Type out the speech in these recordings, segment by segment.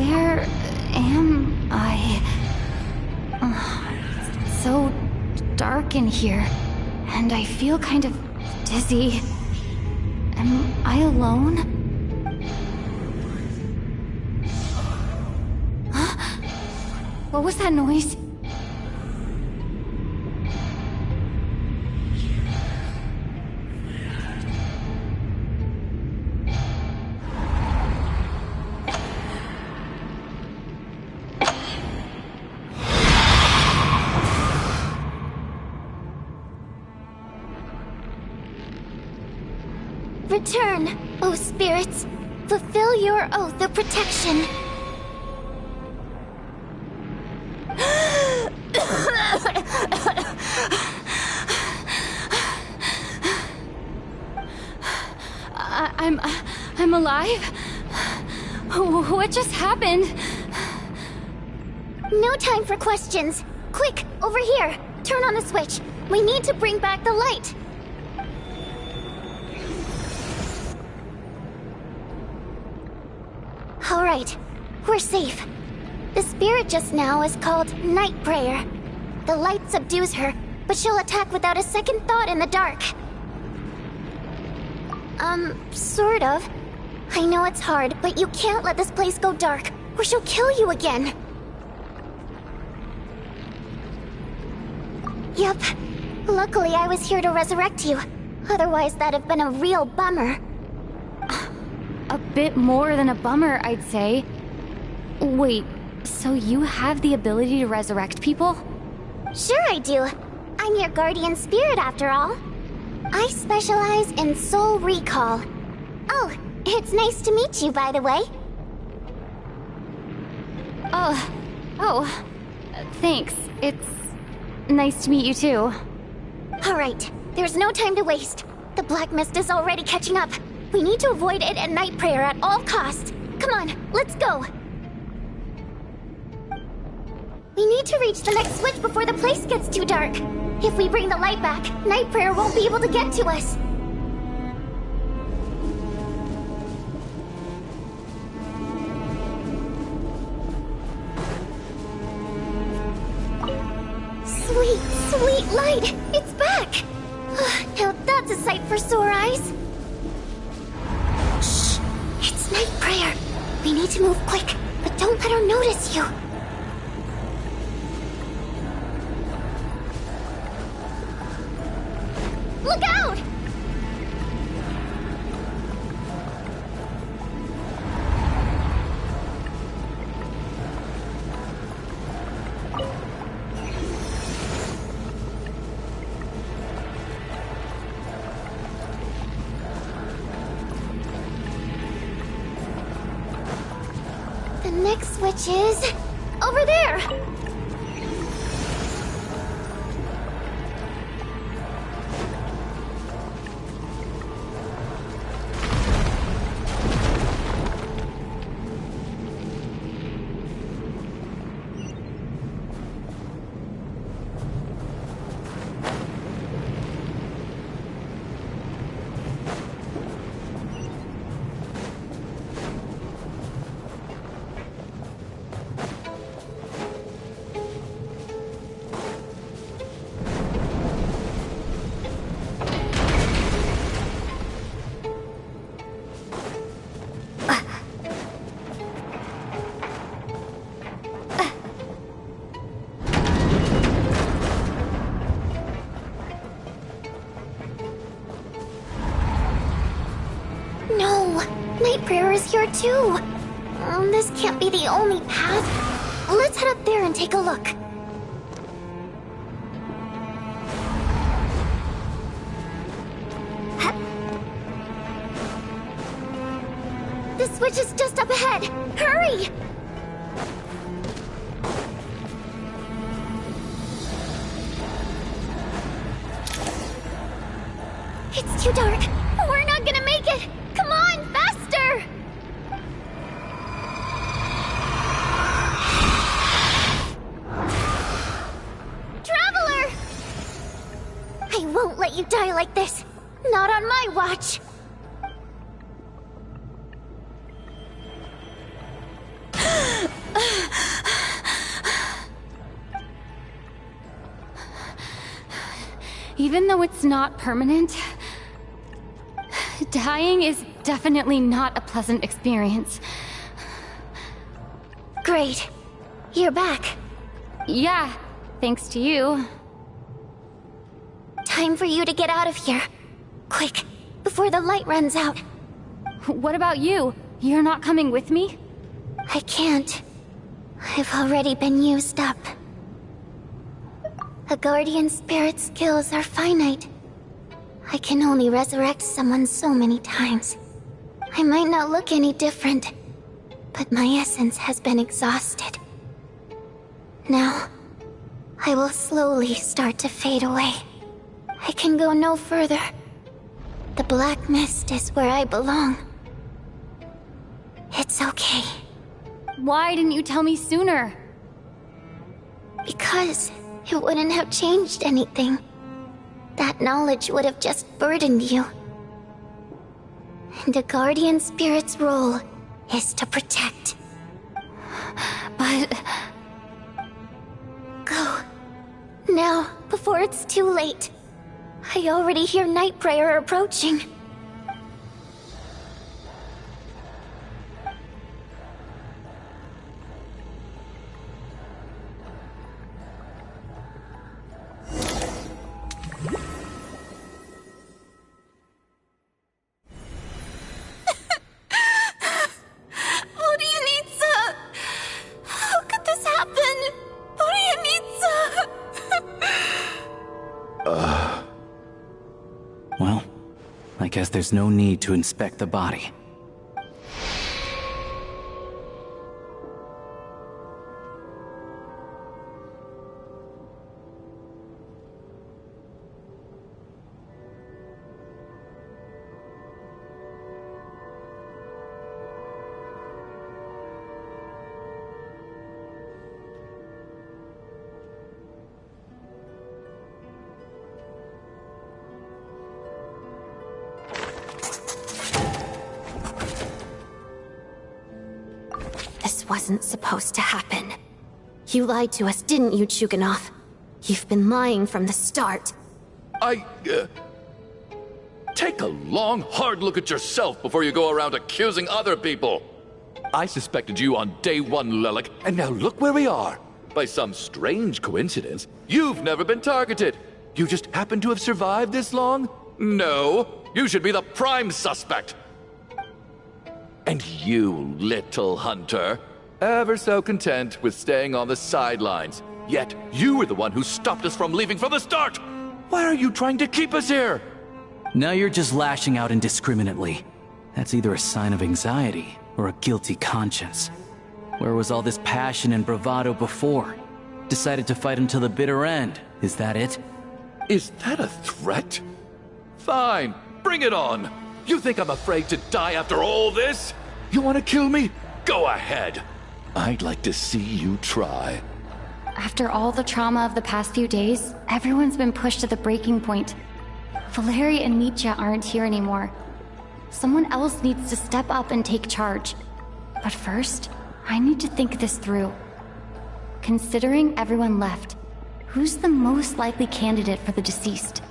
Where am I? It's so dark in here, and I feel kind of dizzy. Am I alone? Huh? What was that noise? Return, O spirits. Fulfill your oath of protection. I'm alive? What just happened? No time for questions. Quick, over here. Turn on the switch. We need to bring back the light. Alright, we're safe. The spirit just now is called Night Prayer. The light subdues her, but she'll attack without a second thought in the dark. Sort of. I know it's hard, but you can't let this place go dark, or she'll kill you again. Yep. Luckily, I was here to resurrect you. Otherwise, that'd have been a real bummer. A bit more than a bummer, I'd say. Wait, so you have the ability to resurrect people? Sure I do. I'm your guardian spirit after all. I specialize in soul recall. Oh, it's nice to meet you, by the way. Thanks. It's nice to meet you too. Alright, there's no time to waste. The black mist is already catching up. We need to avoid it at Night Prayer at all costs. Come on, let's go. We need to reach the next switch before the place gets too dark. If we bring the light back, Night Prayer won't be able to get to us. Sweet, sweet light! It's back! Now that's a sight for sore eyes. Shh! It's Night Prayer. We need to move quick, but don't let her notice you. Look out! The next switch is over there. Night Prayer is here too. This can't be the only path. Let's head up there and take a look. The switch is just up ahead. Hurry! It's too dark. We're not gonna make it. Come on, faster! Traveler! I won't let you die like this. Not on my watch. Even though it's not permanent, dying is definitely not a pleasant experience. Great. You're back. Yeah, thanks to you. Time for you to get out of here. Quick, before the light runs out. What about you? You're not coming with me? I can't. I've already been used up. A guardian spirit's skills are finite. I can only resurrect someone so many times. I might not look any different, but my essence has been exhausted. Now, I will slowly start to fade away. I can go no further. The black mist is where I belong. It's okay. Why didn't you tell me sooner? Because it wouldn't have changed anything. That knowledge would have just burdened you. And a guardian spirit's role is to protect. But... Go. Now, before it's too late. I already hear Night Prayer approaching. Well, I guess there's no need to inspect the body. This wasn't supposed to happen. You lied to us, didn't you, Chuganov? You've been lying from the start. Take a long, hard look at yourself before you go around accusing other people. I suspected you on day one, Lelik, and now look where we are. By some strange coincidence, you've never been targeted. You just happen to have survived this long? No, you should be the prime suspect. And you, little hunter, ever so content with staying on the sidelines. Yet, you were the one who stopped us from leaving from the start! Why are you trying to keep us here? Now you're just lashing out indiscriminately. That's either a sign of anxiety or a guilty conscience. Where was all this passion and bravado before? Decided to fight until the bitter end, is that it? Is that a threat? Fine, bring it on! You think I'm afraid to die after all this? You want to kill me? Go ahead. I'd like to see you try. After all the trauma of the past few days, everyone's been pushed to the breaking point. Valeri and Mitya aren't here anymore. Someone else needs to step up and take charge. But first, I need to think this through. Considering everyone left, who's the most likely candidate for the deceased?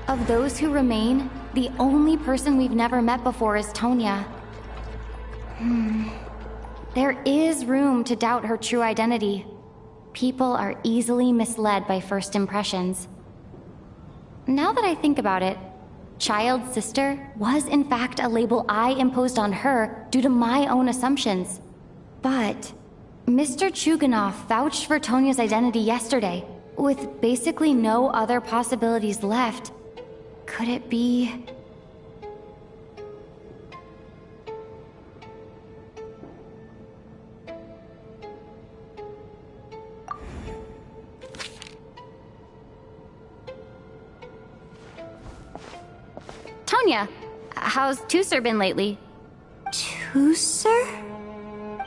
Of those who remain, the only person we've never met before is Tonya. There is room to doubt her true identity. People are easily misled by first impressions. Now that I think about it, child sister was in fact a label I imposed on her due to my own assumptions. But Mr. Chuganov vouched for Tonya's identity yesterday, with basically no other possibilities left. Could it be... Tonya, how's Tusser been lately? Tusser?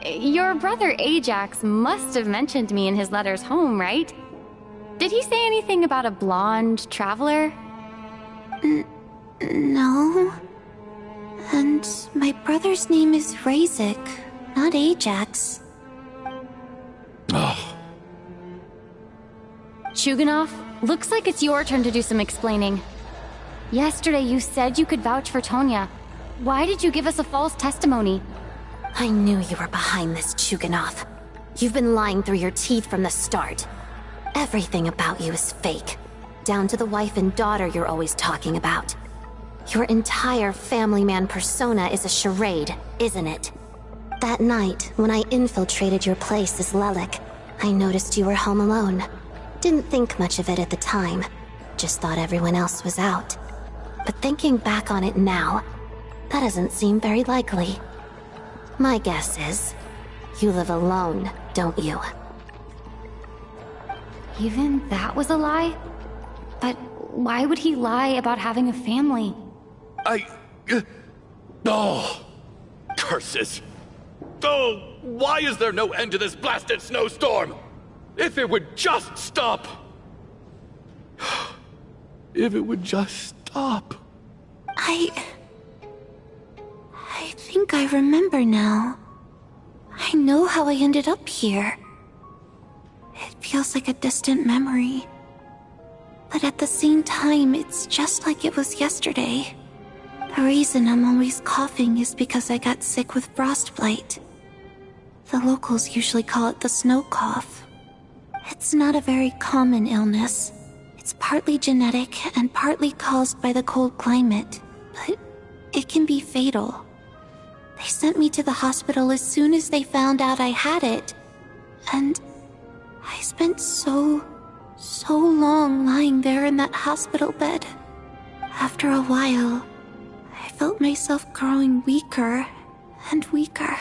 Your brother Ajax must have mentioned me in his letters home, right? Did he say anything about a blonde traveler? No. And my brother's name is Razik, not Ajax. Oh, Chuganov, looks like it's your turn to do some explaining. Yesterday you said you could vouch for Tonya. Why did you give us a false testimony? I knew you were behind this, Chuganov. You've been lying through your teeth from the start. Everything about you is fake, down to the wife and daughter you're always talking about. Your entire family man persona is a charade, isn't it? That night, when I infiltrated your place as Lelik, I noticed you were home alone. Didn't think much of it at the time, just thought everyone else was out. But thinking back on it now, that doesn't seem very likely. My guess is, you live alone, don't you? Even that was a lie? But why would he lie about having a family? Oh, curses. Oh, why is there no end to this blasted snowstorm? If it would just stop. If it would just stop. I think I remember now. I know how I ended up here. It feels like a distant memory. But at the same time, it's just like it was yesterday. The reason I'm always coughing is because I got sick with frostbite. The locals usually call it the snow cough. It's not a very common illness. It's partly genetic and partly caused by the cold climate, but it can be fatal. They sent me to the hospital as soon as they found out I had it. And I spent so long lying there in that hospital bed. After a while, I felt myself growing weaker and weaker.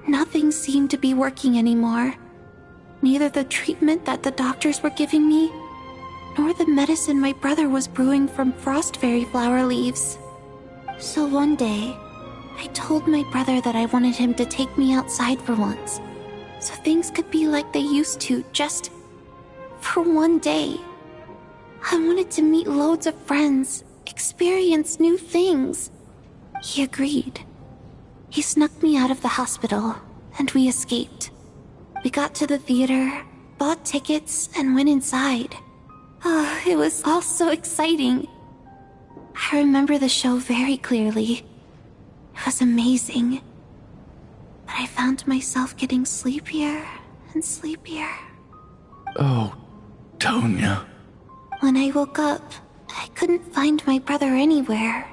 Nothing seemed to be working anymore. Neither the treatment that the doctors were giving me, nor the medicine my brother was brewing from frost fairy flower leaves. So one day, I told my brother that I wanted him to take me outside for once, so things could be like they used to, just for one day. I wanted to meet loads of friends, experience new things. He agreed. He snuck me out of the hospital, and we escaped. We got to the theater, bought tickets, and went inside. Oh, it was all so exciting. I remember the show very clearly. It was amazing. But I found myself getting sleepier and sleepier. Oh, Tonya. When I woke up, I couldn't find my brother anywhere,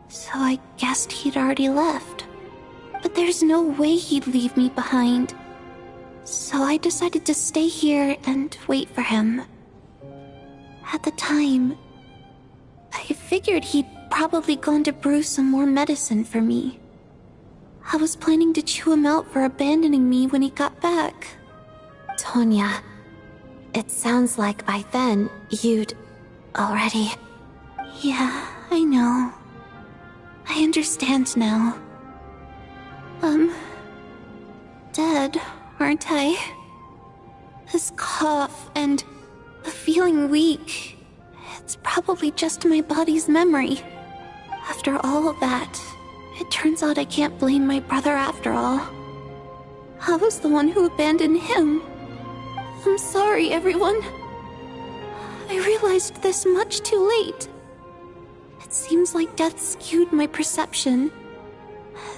so I guessed he'd already left. But there's no way he'd leave me behind. So I decided to stay here and wait for him. At the time, I figured he'd probably gone to brew some more medicine for me. I was planning to chew him out for abandoning me when he got back. Tonya, it sounds like by then you'd already... Yeah, I know. I understand now. Dead, aren't I? This cough and the feeling weak, it's probably just my body's memory. After all of that, it turns out I can't blame my brother after all. I was the one who abandoned him. I'm sorry, everyone. I realized this much too late. It seems like death skewed my perception.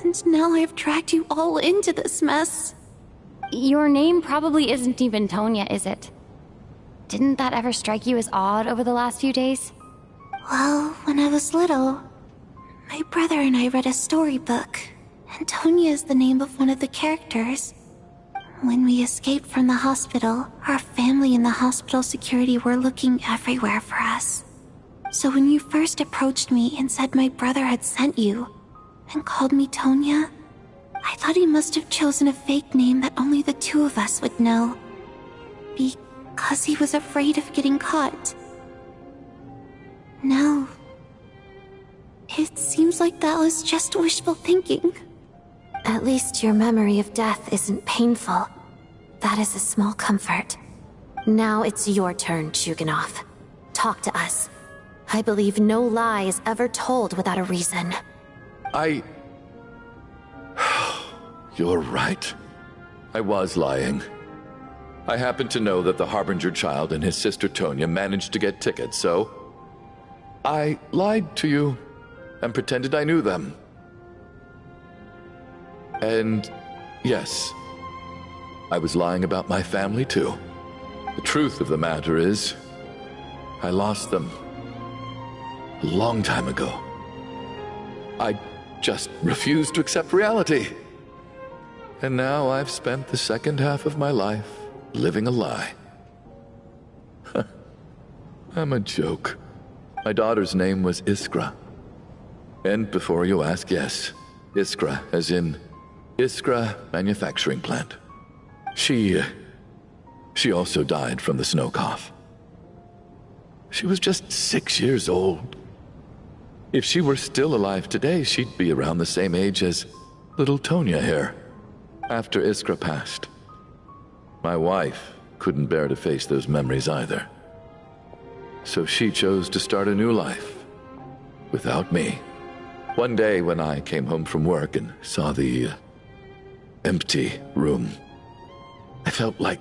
And now I've dragged you all into this mess. Your name probably isn't even Tonya, is it? Didn't that ever strike you as odd over the last few days? Well, when I was little, my brother and I read a storybook, and Tonya is the name of one of the characters. When we escaped from the hospital, our family and the hospital security were looking everywhere for us. So when you first approached me and said my brother had sent you, and called me Tonya, I thought he must have chosen a fake name that only the two of us would know. Because he was afraid of getting caught. Now, it seems like that was just wishful thinking. At least your memory of death isn't painful. That is a small comfort. Now it's your turn, Chuganov. Talk to us. I believe no lie is ever told without a reason. You're right. I was lying. I happened to know that the Harbinger child and his sister Tonya managed to get tickets, so I lied to you and pretended I knew them. And yes, I was lying about my family too. The truth of the matter is, I lost them a long time ago. I just refused to accept reality. And now I've spent the second half of my life living a lie. I'm a joke. My daughter's name was Iskra. And before you ask, yes, Iskra, as in Iskra Manufacturing Plant. She also died from the snow cough. She was just 6 years old. If she were still alive today, she'd be around the same age as little Tonya here. After Iskra passed, my wife couldn't bear to face those memories either. So she chose to start a new life without me. One day when I came home from work and saw the empty room, I felt like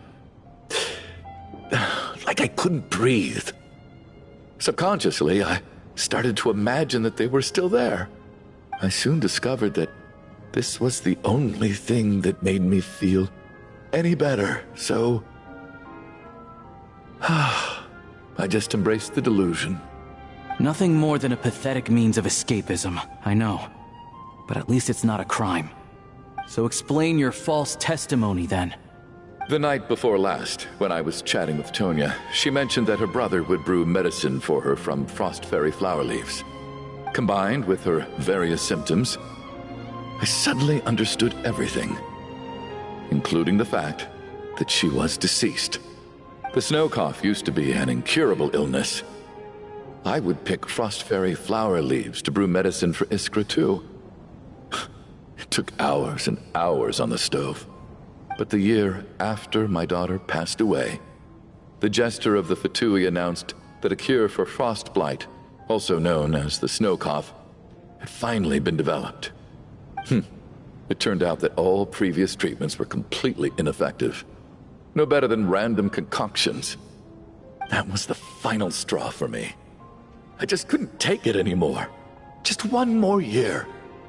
I couldn't breathe. Subconsciously, I started to imagine that they were still there. I soon discovered that this was the only thing that made me feel any better, so I just embraced the delusion. Nothing more than a pathetic means of escapism, I know. But at least it's not a crime. So explain your false testimony then. The night before last, when I was chatting with Tonya, she mentioned that her brother would brew medicine for her from frost fairy flower leaves. Combined with her various symptoms, I suddenly understood everything, including the fact that she was deceased. The snow cough used to be an incurable illness. I would pick frost fairy flower leaves to brew medicine for Iskra too. It took hours and hours on the stove. But the year after my daughter passed away, the Jester of the Fatui announced that a cure for frostblight, also known as the snow cough, had finally been developed. It turned out that all previous treatments were completely ineffective. No better than random concoctions. That was the final straw for me. I just couldn't take it anymore. Just one more year.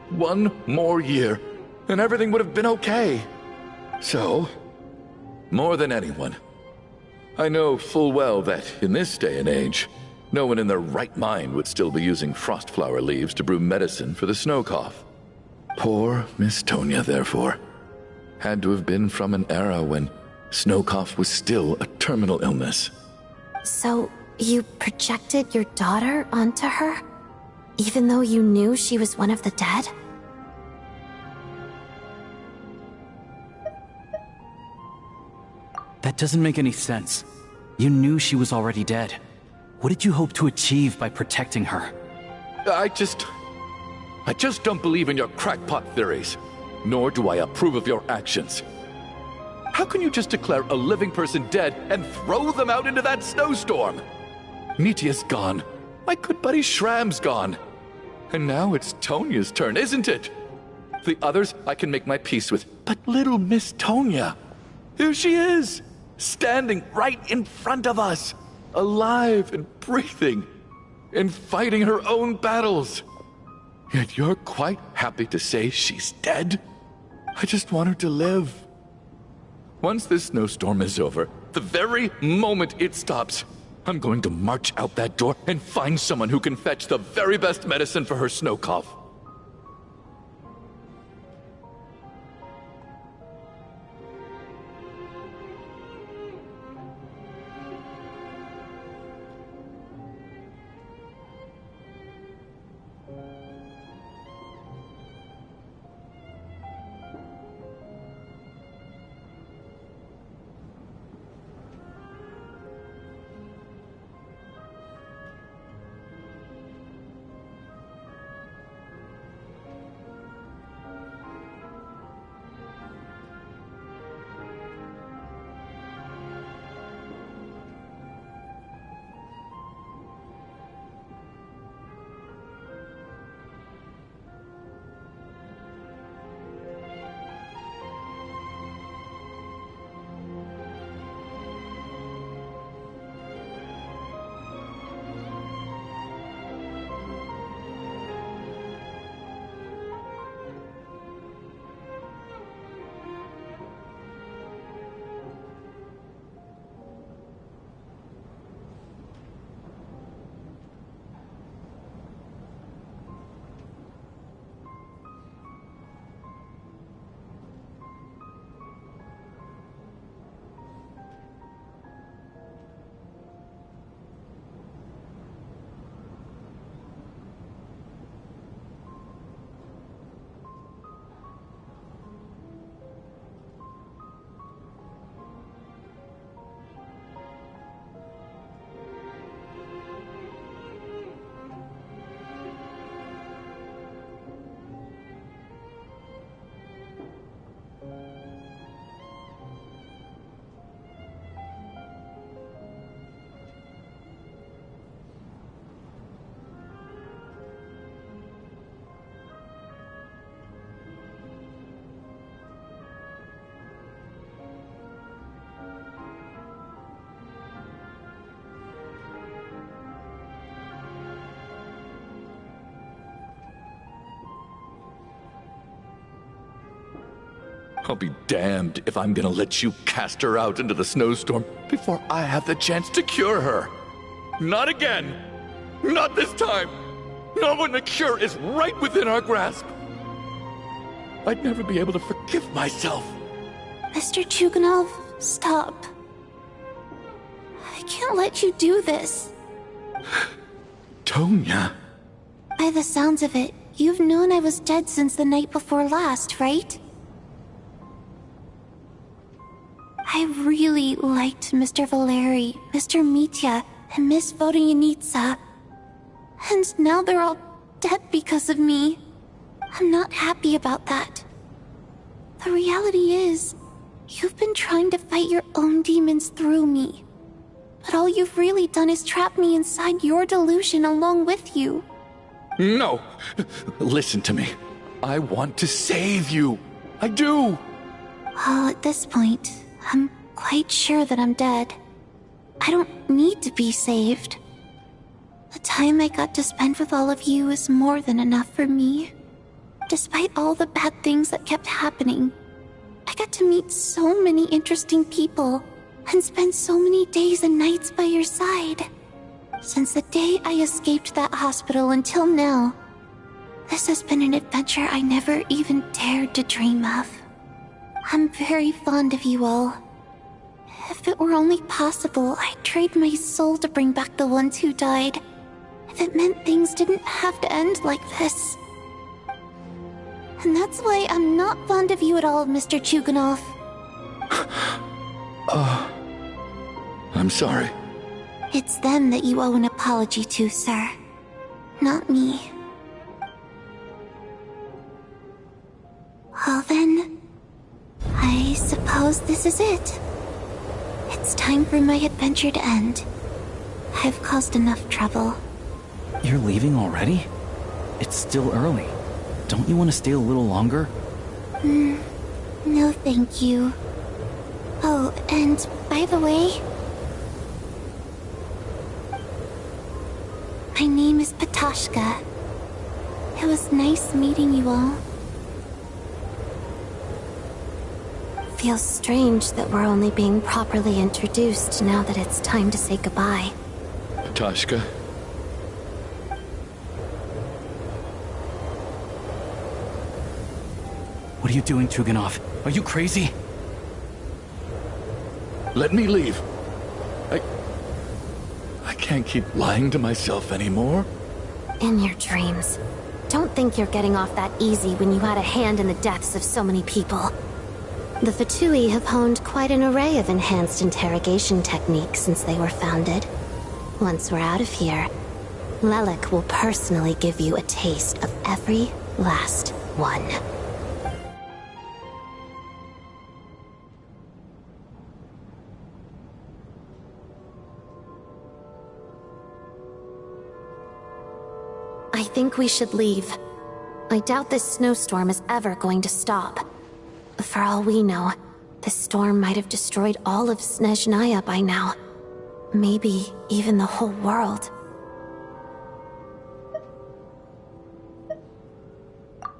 One more year, and everything would have been okay. So, more than anyone, I know full well that in this day and age, no one in their right mind would still be using frost flower leaves to brew medicine for the snow cough. Poor Miss Tonya, therefore, had to have been from an era when snow cough was still a terminal illness. So, you projected your daughter onto her? Even though you knew she was one of the dead? That doesn't make any sense. You knew she was already dead. What did you hope to achieve by protecting her? I just don't believe in your crackpot theories, nor do I approve of your actions. How can you just declare a living person dead and throw them out into that snowstorm? Nitia's gone. My good buddy Shram's gone. And now it's Tonya's turn, isn't it? The others I can make my peace with, but little Miss Tonya, here she is, standing right in front of us, alive and breathing, and fighting her own battles. Yet you're quite happy to say she's dead? I just want her to live. Once this snowstorm is over, the very moment it stops, I'm going to march out that door and find someone who can fetch the very best medicine for her snow cough. I'll be damned if I'm gonna let you cast her out into the snowstorm before I have the chance to cure her. Not again! Not this time! Not when the cure is right within our grasp! I'd never be able to forgive myself. Mr. Chuganov, stop. I can't let you do this. Tonya. By the sounds of it, you've known I was dead since the night before last, right? I really liked Mr. Valeri, Mr. Mitya, and Miss Vodoyanitsa. And now they're all dead because of me. I'm not happy about that. The reality is, you've been trying to fight your own demons through me. But all you've really done is trap me inside your delusion along with you. No! Listen to me. I want to save you. I do! Well, at this point, I'm quite sure that I'm dead. I don't need to be saved. The time I got to spend with all of you is more than enough for me. Despite all the bad things that kept happening, I got to meet so many interesting people and spend so many days and nights by your side. Since the day I escaped that hospital until now, this has been an adventure I never even dared to dream of. I'm very fond of you all. If it were only possible, I'd trade my soul to bring back the ones who died. If it meant things didn't have to end like this. And that's why I'm not fond of you at all, Mr. Chuganov. I'm sorry. It's them that you owe an apology to, sir. Not me. Well then, I suppose this is it. It's time for my adventure to end. I've caused enough trouble. You're leaving already? It's still early. Don't you want to stay a little longer? No thank you. Oh, and by the way... my name is Patashka. It was nice meeting you all. Feels strange that we're only being properly introduced now that it's time to say goodbye. Patashka. What are you doing, Chuganov? Are you crazy? Let me leave. I can't keep lying to myself anymore. In your dreams. Don't think you're getting off that easy when you had a hand in the deaths of so many people. The Fatui have honed quite an array of enhanced interrogation techniques since they were founded. Once we're out of here, Lelik will personally give you a taste of every last one. I think we should leave. I doubt this snowstorm is ever going to stop. For all we know, this storm might have destroyed all of Snezhnaya by now. Maybe even the whole world.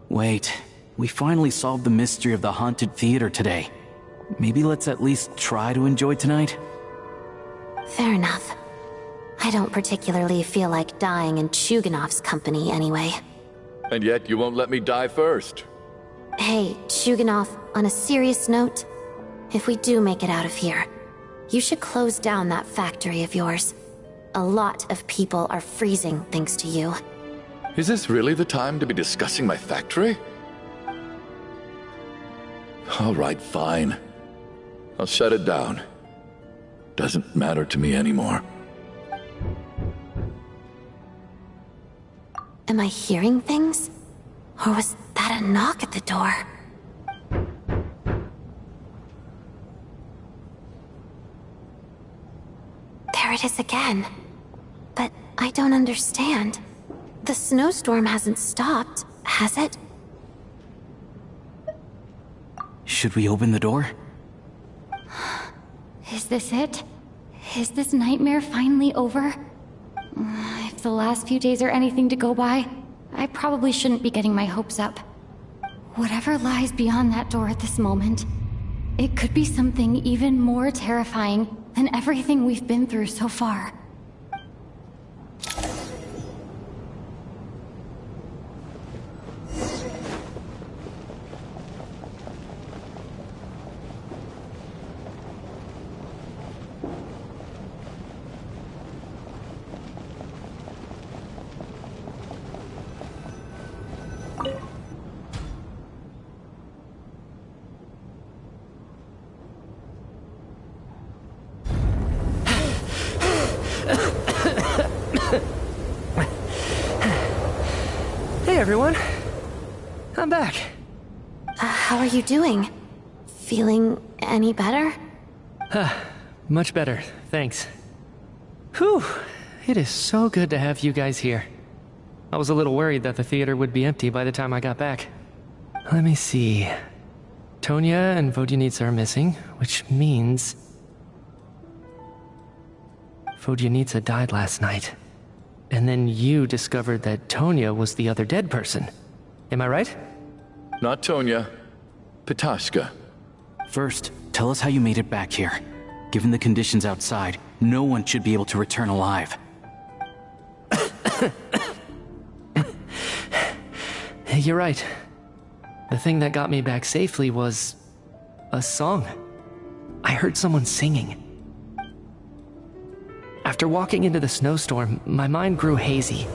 Wait, we finally solved the mystery of the haunted theater today. Maybe let's at least try to enjoy tonight? Fair enough. I don't particularly feel like dying in Chuganov's company anyway. And yet you won't let me die first. Hey, Chuganov, on a serious note, if we do make it out of here, you should close down that factory of yours. A lot of people are freezing thanks to you. Is this really the time to be discussing my factory? All right, fine. I'll shut it down. Doesn't matter to me anymore. Am I hearing things? Or was that a knock at the door? There it is again. But I don't understand. The snowstorm hasn't stopped, has it? Should we open the door? Is this it? Is this nightmare finally over? If the last few days are anything to go by, I probably shouldn't be getting my hopes up. Whatever lies beyond that door at this moment, it could be something even more terrifying than everything we've been through so far. Hey everyone, I'm back. How are you doing? Feeling any better? Much better, thanks. Whew, it is so good to have you guys here. I was a little worried that the theater would be empty by the time I got back. Let me see. Tonya and Vodyanitsa are missing, which means... Vodyanitsa died last night. And then you discovered that Tonya was the other dead person. Am I right? Not Tonya. Pitashka. First, tell us how you made it back here. Given the conditions outside, no one should be able to return alive. You're right. The thing that got me back safely was... a song. I heard someone singing. After walking into the snowstorm, my mind grew hazy.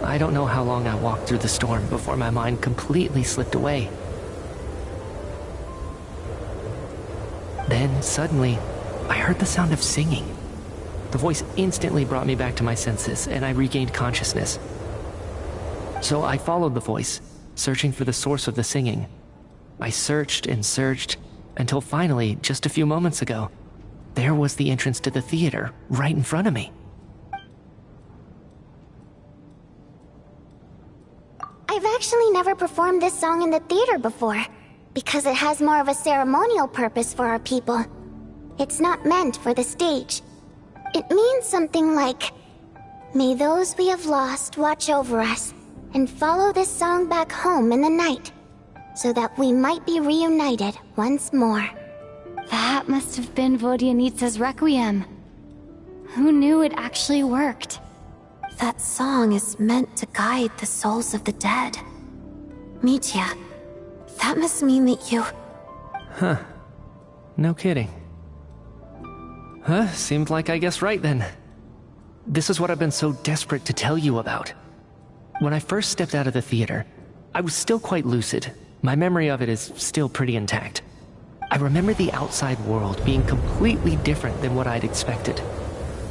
I don't know how long I walked through the storm before my mind completely slipped away. Then, suddenly, I heard the sound of singing. The voice instantly brought me back to my senses, and I regained consciousness. So I followed the voice, searching for the source of the singing. I searched and searched, until finally, just a few moments ago, there was the entrance to the theater, right in front of me. I've actually never performed this song in the theater before, because it has more of a ceremonial purpose for our people. It's not meant for the stage. It means something like, "May those we have lost watch over us, and follow this song back home in the night, so that we might be reunited once more." That must have been Vodyanitsa's requiem. Who knew it actually worked? That song is meant to guide the souls of the dead. Mitya, that must mean that you... Huh. No kidding. Huh, seemed like I guessed right then. This is what I've been so desperate to tell you about. When I first stepped out of the theater, I was still quite lucid. My memory of it is still pretty intact. I remember the outside world being completely different than what I'd expected.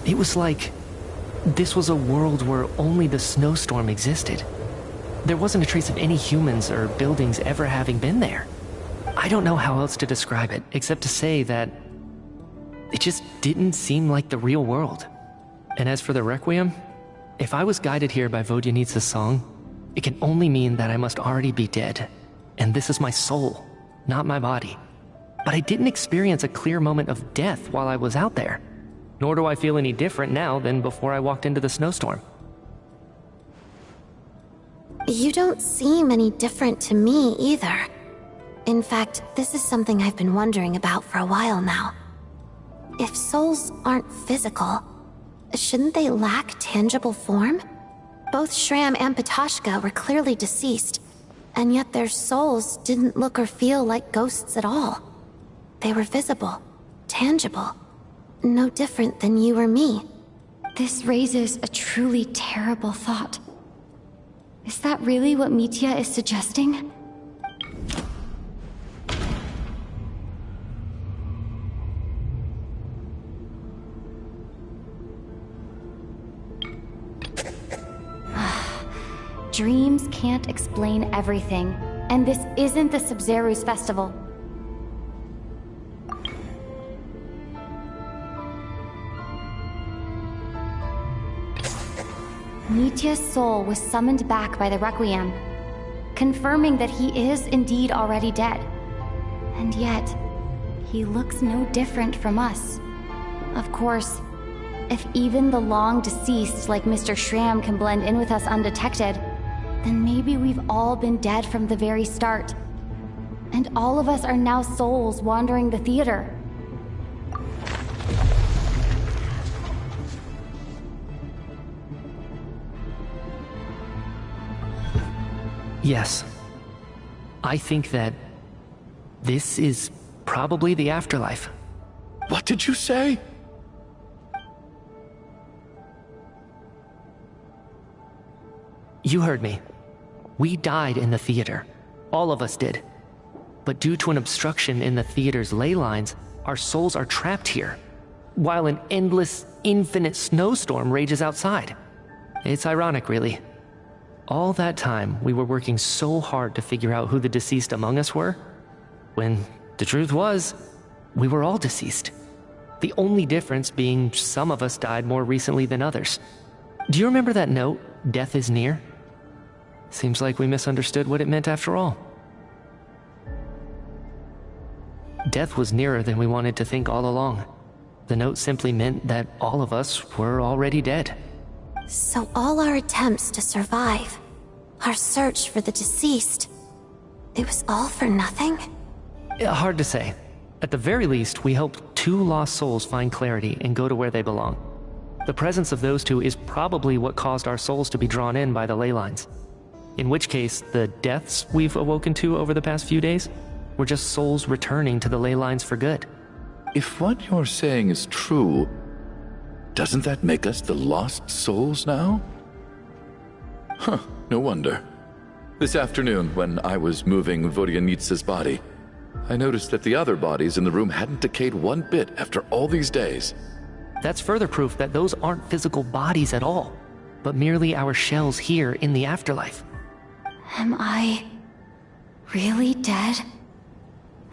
It was like this was a world where only the snowstorm existed. There wasn't a trace of any humans or buildings ever having been there. I don't know how else to describe it, except to say that it just didn't seem like the real world. And as for the Requiem, if I was guided here by Vodyanitsa's song, it can only mean that I must already be dead. And this is my soul, not my body. But I didn't experience a clear moment of death while I was out there. Nor do I feel any different now than before I walked into the snowstorm. You don't seem any different to me either. In fact, this is something I've been wondering about for a while now. If souls aren't physical, shouldn't they lack tangible form? Both Shram and Pitashka were clearly deceased, and yet their souls didn't look or feel like ghosts at all. They were visible, tangible, no different than you or me. This raises a truly terrible thought. Is that really what Mitya is suggesting? Dreams can't explain everything, and this isn't the Sub-Zero's festival. Mitya's soul was summoned back by the Requiem, confirming that he is indeed already dead. And yet, he looks no different from us. Of course, if even the long-deceased like Mr. Shram can blend in with us undetected, then maybe we've all been dead from the very start, And all of us are now souls wandering the theater. Yes. I think that this is probably the afterlife. What did you say? You heard me. We died in the theater. All of us did. But due to an obstruction in the theater's ley lines, our souls are trapped here, while an endless, infinite snowstorm rages outside. It's ironic, really. All that time, we were working so hard to figure out who the deceased among us were, when the truth was, we were all deceased. The only difference being some of us died more recently than others. Do you remember that note, "Death is near"? Seems like we misunderstood what it meant after all. Death was nearer than we wanted to think all along. The note simply meant that all of us were already dead. So all our attempts to survive, our search for the deceased, it was all for nothing? Hard to say. At the very least, we helped 2 lost souls find clarity and go to where they belong. The presence of those 2 is probably what caused our souls to be drawn in by the ley lines. In which case, the deaths we've awoken to over the past few days were just souls returning to the ley lines for good. If what you're saying is true, doesn't that make us the lost souls now? Huh, no wonder. This afternoon, when I was moving Vodyanitsa's body, I noticed that the other bodies in the room hadn't decayed one bit after all these days. That's further proof that those aren't physical bodies at all, but merely our shells here in the afterlife. Am I really dead?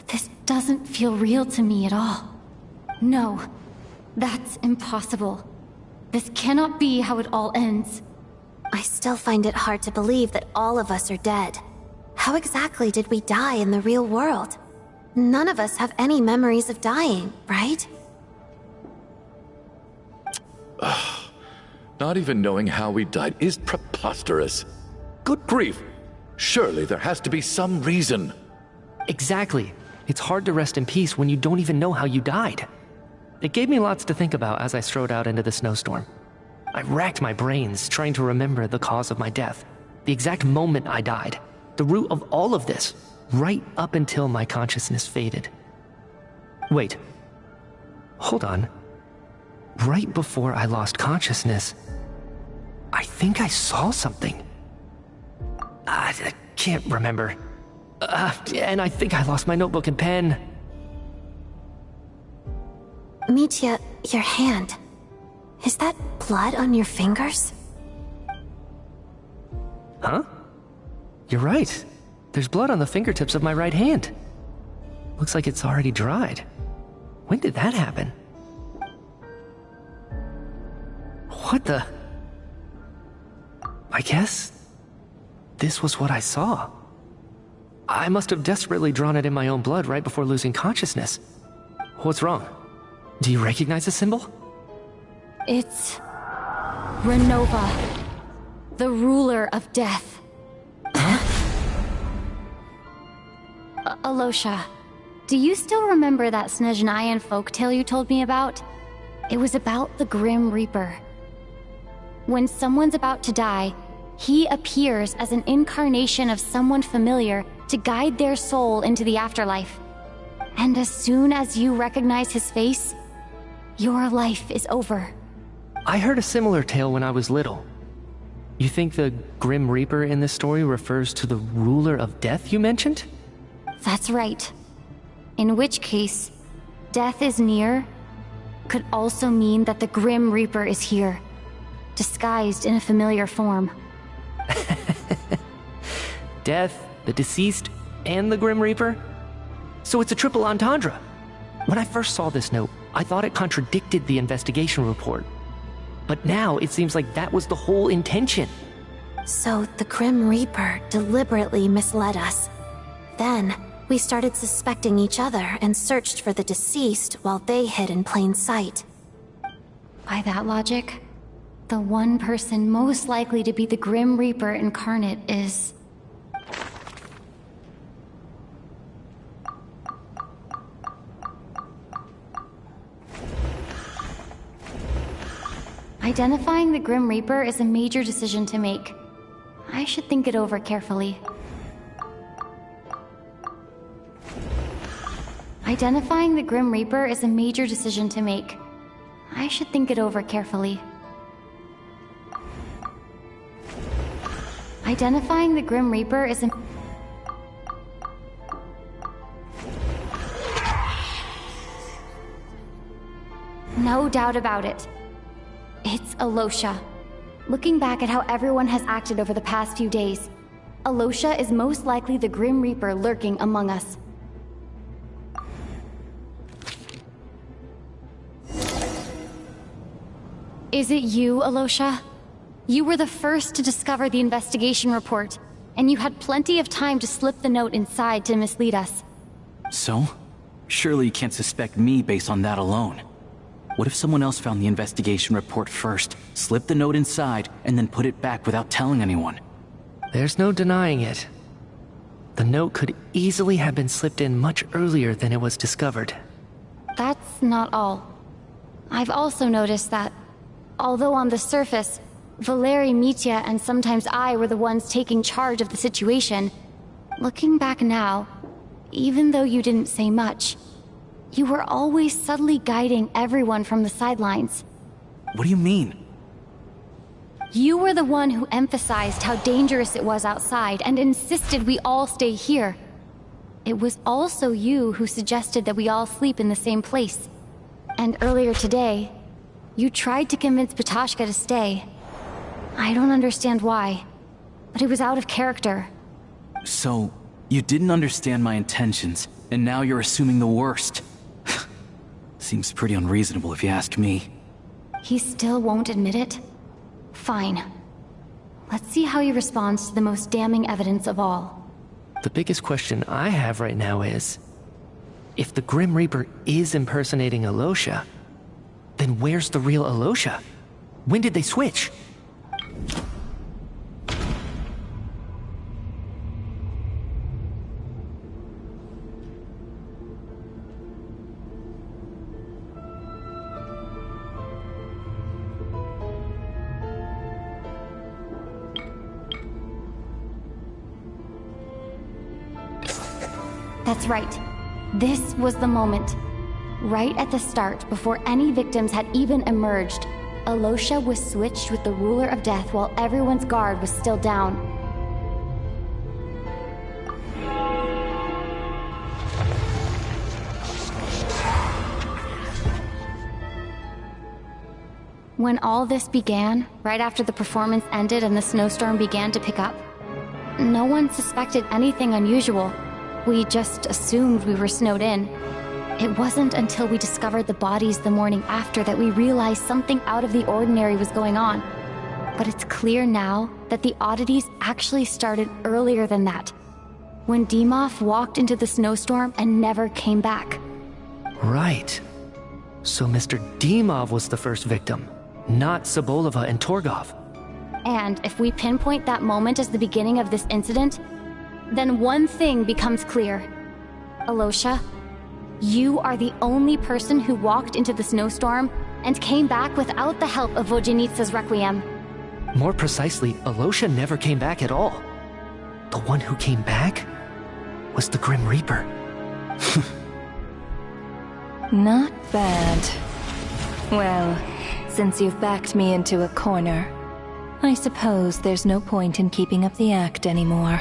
This doesn't feel real to me at all. No, that's impossible. This cannot be how it all ends. I still find it hard to believe that all of us are dead. How exactly did we die in the real world? None of us have any memories of dying, right? Not even knowing how we died is preposterous. Good grief! Surely there has to be some reason. Exactly. It's hard to rest in peace when you don't even know how you died. It gave me lots to think about as I strode out into the snowstorm. I racked my brains trying to remember the cause of my death, the exact moment I died, the root of all of this, right up until my consciousness faded. Wait. Hold on. Right before I lost consciousness, I think I saw something. I can't remember. And I think I lost my notebook and pen. Mitya, your hand. Is that blood on your fingers? Huh? You're right. There's blood on the fingertips of my right hand. Looks like it's already dried. When did that happen? What the? I guess this was what I saw. I must have desperately drawn it in my own blood right before losing consciousness. What's wrong? Do you recognize the symbol? It's Renova, the ruler of death. Alosha, do you still remember that Snezhnayan folktale you told me about? It was about the Grim Reaper. When someone's about to die, he appears as an incarnation of someone familiar to guide their soul into the afterlife. And as soon as you recognize his face, your life is over. I heard a similar tale when I was little. You think the Grim Reaper in this story refers to the ruler of death you mentioned? That's right. In which case, death is near could also mean that the Grim Reaper is here, disguised in a familiar form. Death, the deceased, and the Grim Reaper? So it's a triple entendre. When I first saw this note, I thought it contradicted the investigation report. But now it seems like that was the whole intention. So the Grim Reaper deliberately misled us. Then, we started suspecting each other and searched for the deceased while they hid in plain sight. By that logic, the one person most likely to be the Grim Reaper incarnate is... Identifying the Grim Reaper is a major decision to make. I should think it over carefully. Identifying the Grim Reaper is a major decision to make. I should think it over carefully. Identifying the Grim Reaper is a... No doubt about it. It's Alosha. Looking back at how everyone has acted over the past few days, Alosha is most likely the Grim Reaper lurking among us. Is it you, Alosha? You were the first to discover the investigation report, and you had plenty of time to slip the note inside to mislead us. So? Surely you can't suspect me based on that alone. What if someone else found the investigation report first, slipped the note inside, and then put it back without telling anyone? There's no denying it. The note could easily have been slipped in much earlier than it was discovered. That's not all. I've also noticed that, although on the surface, Valeri, Mitya, and sometimes I were the ones taking charge of the situation, looking back now, even though you didn't say much, you were always subtly guiding everyone from the sidelines. What do you mean? You were the one who emphasized how dangerous it was outside and insisted we all stay here. It was also you who suggested that we all sleep in the same place. And earlier today, you tried to convince Patashka to stay. I don't understand why, but it was out of character. So, you didn't understand my intentions, and now you're assuming the worst. Seems pretty unreasonable if you ask me. He still won't admit it? Fine. Let's see how he responds to the most damning evidence of all. The biggest question I have right now is, if the Grim Reaper is impersonating Alosha, then where's the real Alosha? When did they switch? That's right. This was the moment. Right at the start, before any victims had even emerged, Alosha was switched with the Ruler of Death while everyone's guard was still down. When all this began, right after the performance ended and the snowstorm began to pick up, no one suspected anything unusual. We just assumed we were snowed in. It wasn't until we discovered the bodies the morning after that we realized something out of the ordinary was going on. But it's clear now that the oddities actually started earlier than that, when Dimov walked into the snowstorm and never came back. Right. So Mr. Dimov was the first victim, not Sobolova and Torgov. And if we pinpoint that moment as the beginning of this incident, then one thing becomes clear. Alosha, you are the only person who walked into the snowstorm and came back without the help of Vojanitsa's Requiem. More precisely, Alosha never came back at all. The one who came back was the Grim Reaper. Not bad. Well, since you've backed me into a corner, I suppose there's no point in keeping up the act anymore.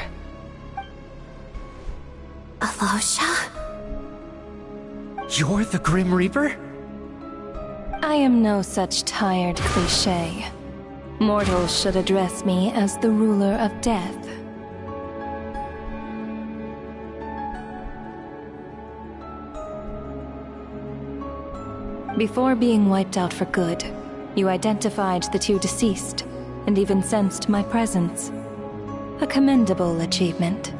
Alosha? You're the Grim Reaper? I am no such tired cliché. Mortals should address me as the ruler of death. Before being wiped out for good, you identified the two deceased, and even sensed my presence. A commendable achievement.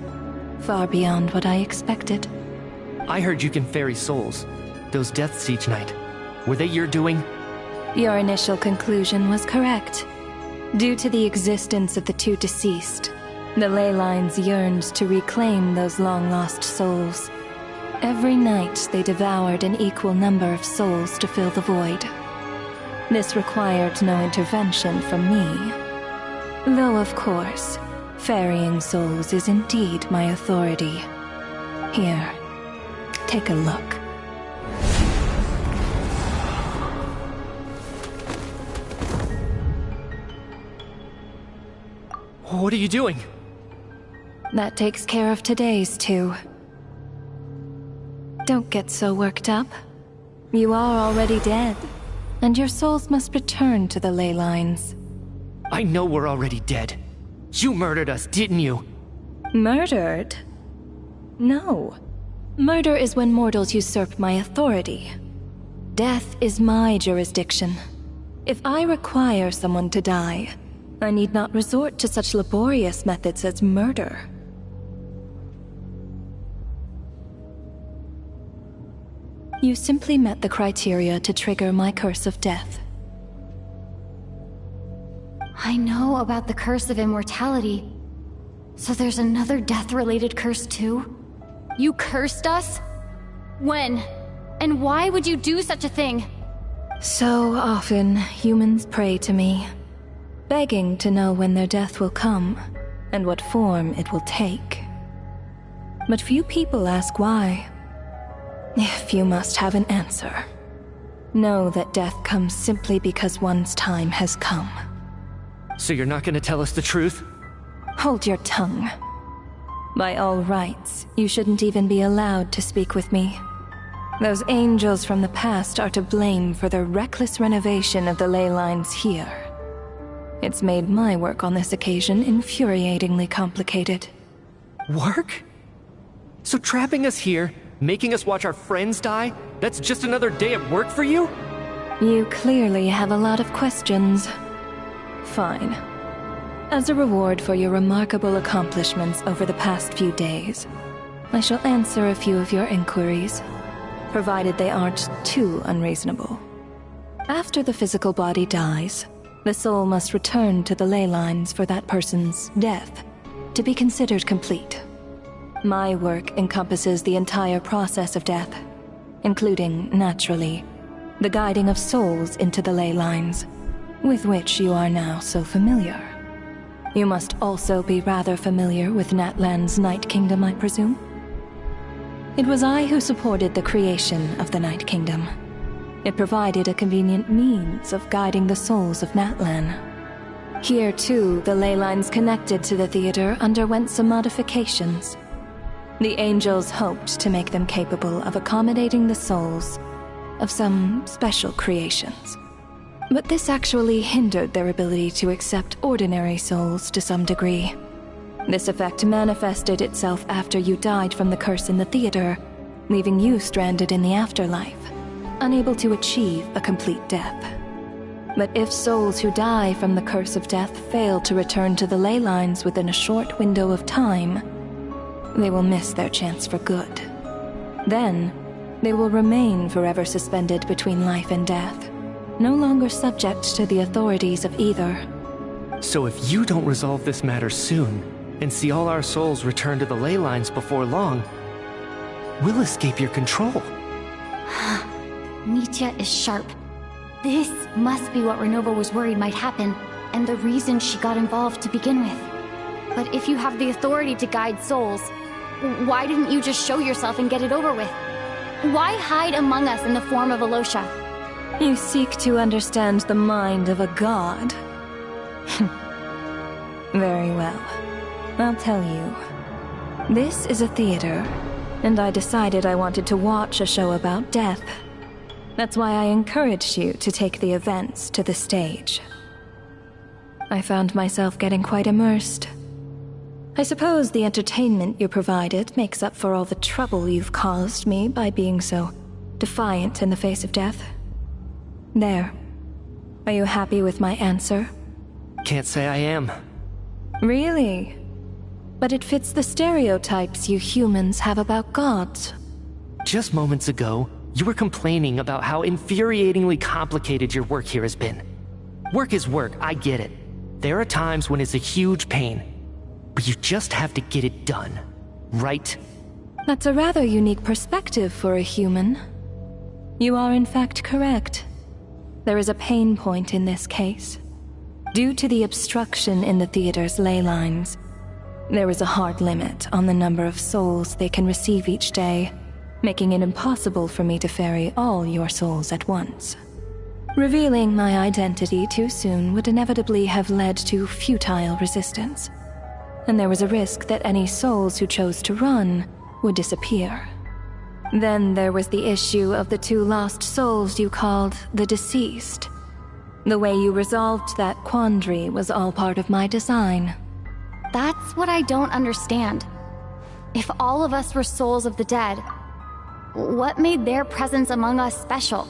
Far beyond what I expected. I heard you can ferry souls. Those deaths each night. Were they your doing? Your initial conclusion was correct. Due to the existence of the two deceased, the ley lines yearned to reclaim those long-lost souls. Every night they devoured an equal number of souls to fill the void. This required no intervention from me. Though, of course, ferrying souls is indeed my authority. Here, take a look. What are you doing? That takes care of today's too. Don't get so worked up. You are already dead, and your souls must return to the ley lines. I know we're already dead. You murdered us, didn't you? Murdered? No. Murder is when mortals usurp my authority. Death is my jurisdiction. If I require someone to die, I need not resort to such laborious methods as murder. You simply met the criteria to trigger my curse of death. I know about the curse of immortality. So there's another death-related curse too? You cursed us? When? And why would you do such a thing? So often, humans pray to me, begging to know when their death will come, and what form it will take. But few people ask why. If you must have an answer, know that death comes simply because one's time has come. So you're not gonna tell us the truth? Hold your tongue. By all rights, you shouldn't even be allowed to speak with me. Those angels from the past are to blame for the reckless renovation of the ley lines here. It's made my work on this occasion infuriatingly complicated. Work? So trapping us here, making us watch our friends die, that's just another day at work for you? You clearly have a lot of questions. Fine. As a reward for your remarkable accomplishments over the past few days, I shall answer a few of your inquiries, provided they aren't too unreasonable. After the physical body dies, the soul must return to the ley lines for that person's death to be considered complete. My work encompasses the entire process of death, including, naturally, the guiding of souls into the ley lines, with which you are now so familiar. You must also be rather familiar with Natlan's Night Kingdom, I presume? It was I who supported the creation of the Night Kingdom. It provided a convenient means of guiding the souls of Natlan. Here, too, the ley lines connected to the theater underwent some modifications. The angels hoped to make them capable of accommodating the souls of some special creations. But this actually hindered their ability to accept ordinary souls to some degree. This effect manifested itself after you died from the curse in the theater, leaving you stranded in the afterlife, unable to achieve a complete death. But if souls who die from the curse of death fail to return to the ley lines within a short window of time, they will miss their chance for good. Then, they will remain forever suspended between life and death, no longer subject to the authorities of either. So if you don't resolve this matter soon, and see all our souls return to the ley lines before long, we'll escape your control. Mitya is sharp. This must be what Renova was worried might happen, and the reason she got involved to begin with. But if you have the authority to guide souls, why didn't you just show yourself and get it over with? Why hide among us in the form of Alosha? You seek to understand the mind of a god. Very well. I'll tell you. This is a theater, and I decided I wanted to watch a show about death. That's why I encouraged you to take the events to the stage. I found myself getting quite immersed. I suppose the entertainment you provided makes up for all the trouble you've caused me by being so defiant in the face of death. There. Are you happy with my answer? Can't say I am. Really? But it fits the stereotypes you humans have about gods. Just moments ago, you were complaining about how infuriatingly complicated your work here has been. Work is work, I get it. There are times when it's a huge pain, but you just have to get it done, right? That's a rather unique perspective for a human. You are in fact correct. there is a pain point in this case. Due to the obstruction in the theater's ley lines, there is a hard limit on the number of souls they can receive each day, making it impossible for me to ferry all your souls at once. Revealing my identity too soon would inevitably have led to futile resistance, and there was a risk that any souls who chose to run would disappear. Then there was the issue of the 2 lost souls you called the deceased. The way you resolved that quandary was all part of my design. That's what I don't understand. If all of us were souls of the dead, what made their presence among us special?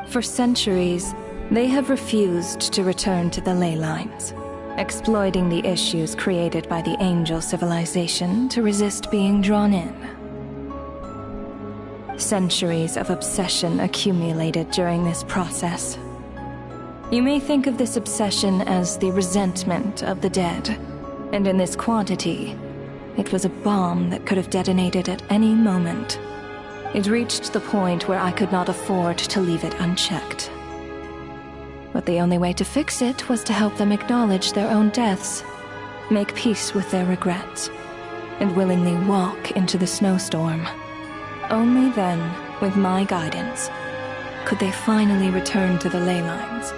For centuries, they have refused to return to the ley lines, exploiting the issues created by the angel civilization to resist being drawn in. Centuries of obsession accumulated during this process. You may think of this obsession as the resentment of the dead, and in this quantity, it was a bomb that could have detonated at any moment. It reached the point where I could not afford to leave it unchecked. But the only way to fix it was to help them acknowledge their own deaths, make peace with their regrets, and willingly walk into the snowstorm. Only then, with my guidance, could they finally return to the ley lines.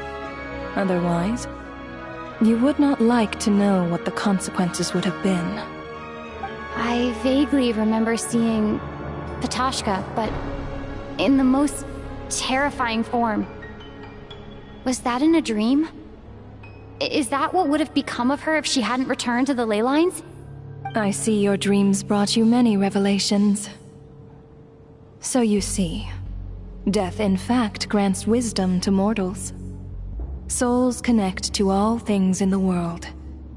Otherwise, you would not like to know what the consequences would have been. I vaguely remember seeing Patoshka, but in the most terrifying form. Was that in a dream? Is that what would have become of her if she hadn't returned to the ley lines? I see your dreams brought you many revelations. So you see, death in fact grants wisdom to mortals. Souls connect to all things in the world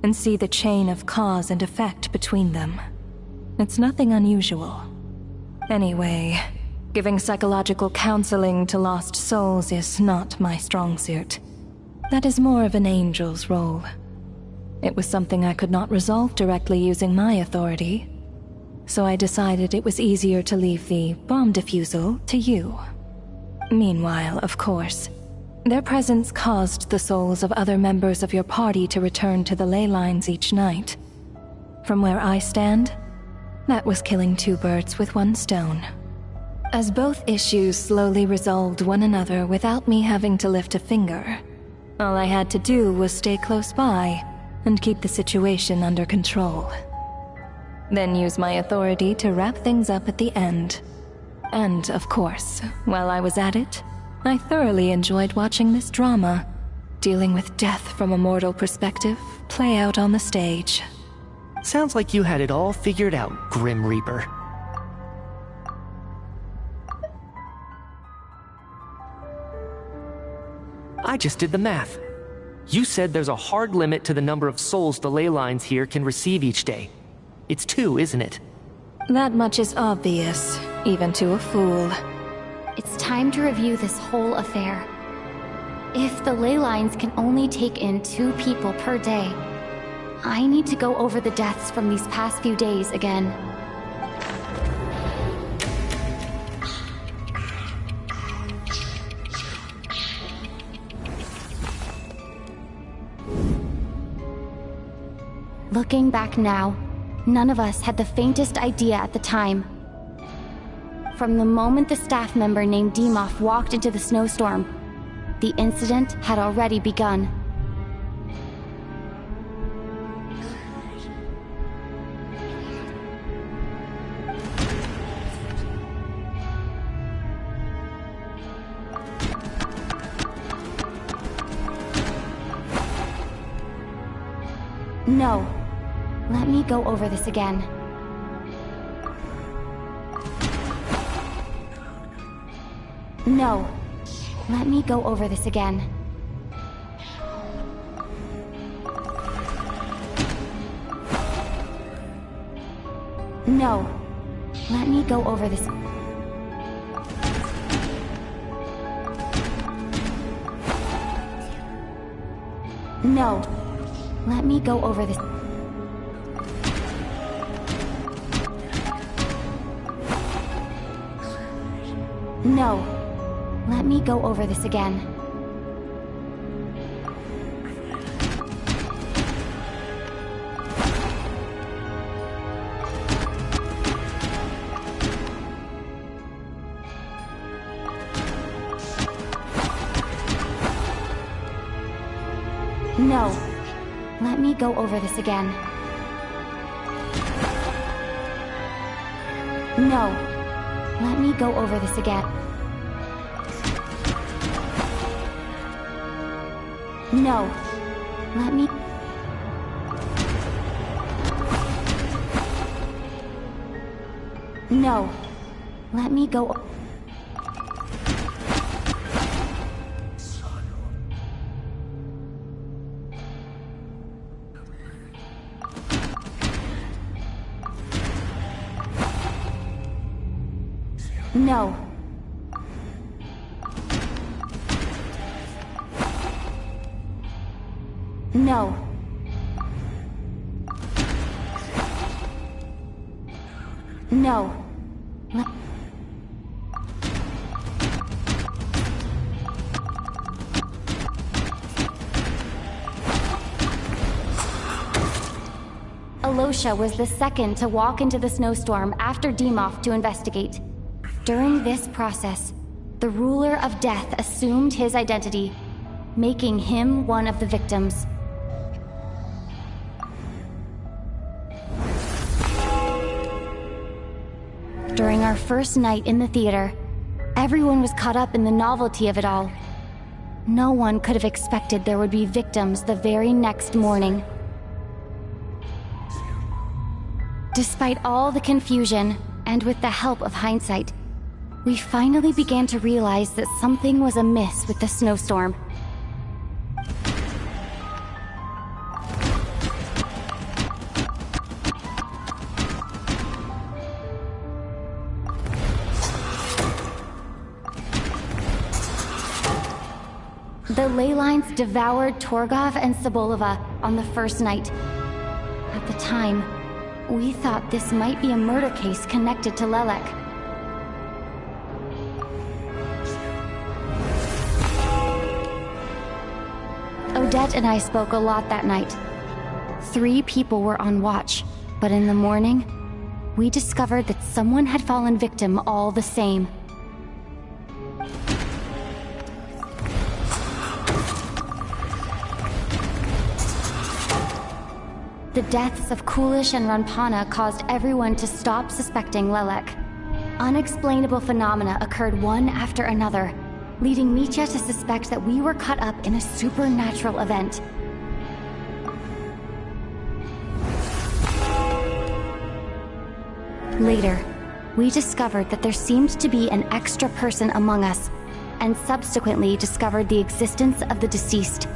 and see the chain of cause and effect between them. It's nothing unusual. Anyway, giving psychological counseling to lost souls is not my strong suit. That is more of an angel's role. It was something I could not resolve directly using my authority, so I decided it was easier to leave the bomb defusal to you. Meanwhile, of course, their presence caused the souls of other members of your party to return to the ley lines each night. From where I stand, that was killing 2 birds with 1 stone. As both issues slowly resolved one another without me having to lift a finger, all I had to do was stay close by and keep the situation under control. Then use my authority to wrap things up at the end. And, of course, while I was at it, I thoroughly enjoyed watching this drama, dealing with death from a mortal perspective, play out on the stage. Sounds like you had it all figured out, Grim Reaper. I just did the math. You said there's a hard limit to the number of souls the ley lines here can receive each day. It's 2, isn't it? That much is obvious, even to a fool. It's time to review this whole affair. If the ley lines can only take in 2 people per day, I need to go over the deaths from these past few days again. Looking back now, none of us had the faintest idea at the time. From the moment the staff member named Demoff walked into the snowstorm, the incident had already begun. No. Let me go over this again. No. Let me go over this again. No. Let me go over this. No. Let me go over this. No. Let me go over this again. No. Let me go over this again. No. Let me go over this again. No. Let me... No. Let me go... No. No. No. Alosha was the second to walk into the snowstorm after Demoff to investigate. During this process, the ruler of death assumed his identity, making him one of the victims. During our first night in the theater, everyone was caught up in the novelty of it all. No one could have expected there would be victims the very next morning. Despite all the confusion, and with the help of hindsight, we finally began to realize that something was amiss with the snowstorm. The ley lines devoured Torgov and Sobolova on the first night. At the time, we thought this might be a murder case connected to Lelek. Odette and I spoke a lot that night. 3 people were on watch, but in the morning, we discovered that someone had fallen victim all the same. The deaths of Kulish and Ranpana caused everyone to stop suspecting Lelek. Unexplainable phenomena occurred one after another, leading Mitya to suspect that we were caught up in a supernatural event. Later, we discovered that there seemed to be an extra person among us, and subsequently discovered the existence of the deceased.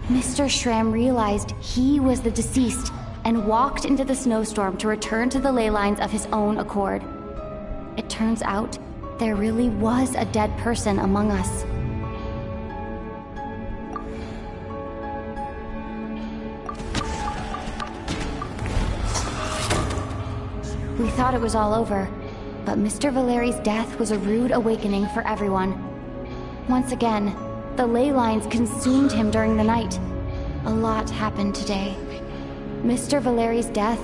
Mr. Shram realized he was the deceased and walked into the snowstorm to return to the ley lines of his own accord. It turns out there really was a dead person among us. We thought it was all over, but Mr. Valeri's death was a rude awakening for everyone. Once again, the ley lines consumed him during the night. A lot happened today. Mr. Valeri's death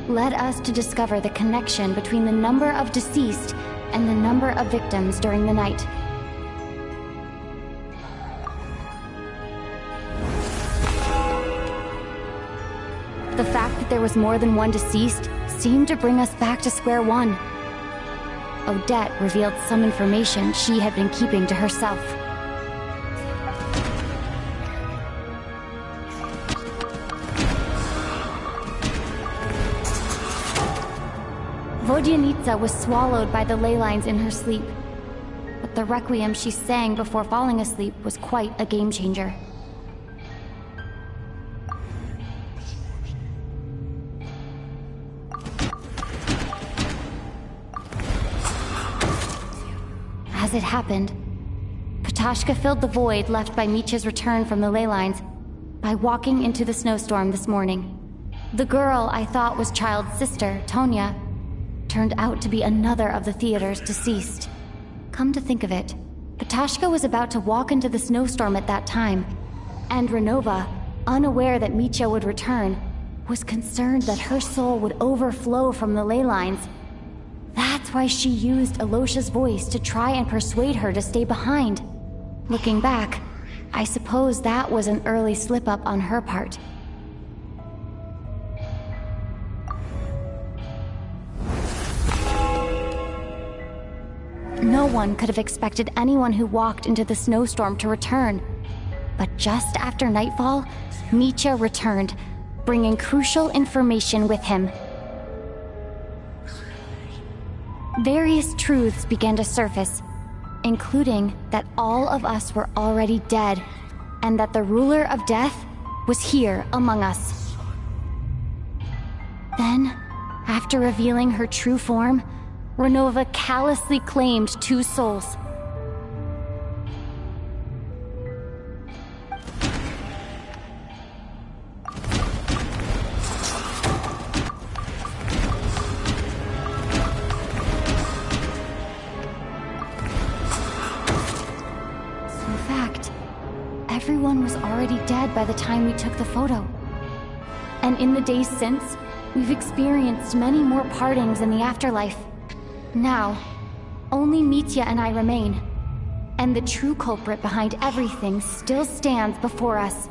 led us to discover the connection between the number of deceased and the number of victims during the night. The fact that there was more than one deceased seemed to bring us back to square one. Odette revealed some information she had been keeping to herself. Vodyanitsa was swallowed by the ley lines in her sleep, but the requiem she sang before falling asleep was quite a game changer. As it happened, Ptashka filled the void left by Micha's return from the ley lines by walking into the snowstorm this morning. The girl I thought was Child's sister, Tonya, turned out to be another of the theater's deceased. Come to think of it, Ptashka was about to walk into the snowstorm at that time, and Renova, unaware that Micha would return, was concerned that her soul would overflow from the ley lines. That's why she used Alosha's voice to try and persuade her to stay behind. Looking back, I suppose that was an early slip-up on her part. No one could have expected anyone who walked into the snowstorm to return. But just after nightfall, Micha returned, bringing crucial information with him. Various truths began to surface, including that all of us were already dead, and that the ruler of death was here among us. Then, after revealing her true form, Renova callously claimed 2 souls. Everyone was already dead by the time we took the photo. And in the days since, we've experienced many more partings in the afterlife. Now, only Mitya and I remain. And the true culprit behind everything still stands before us.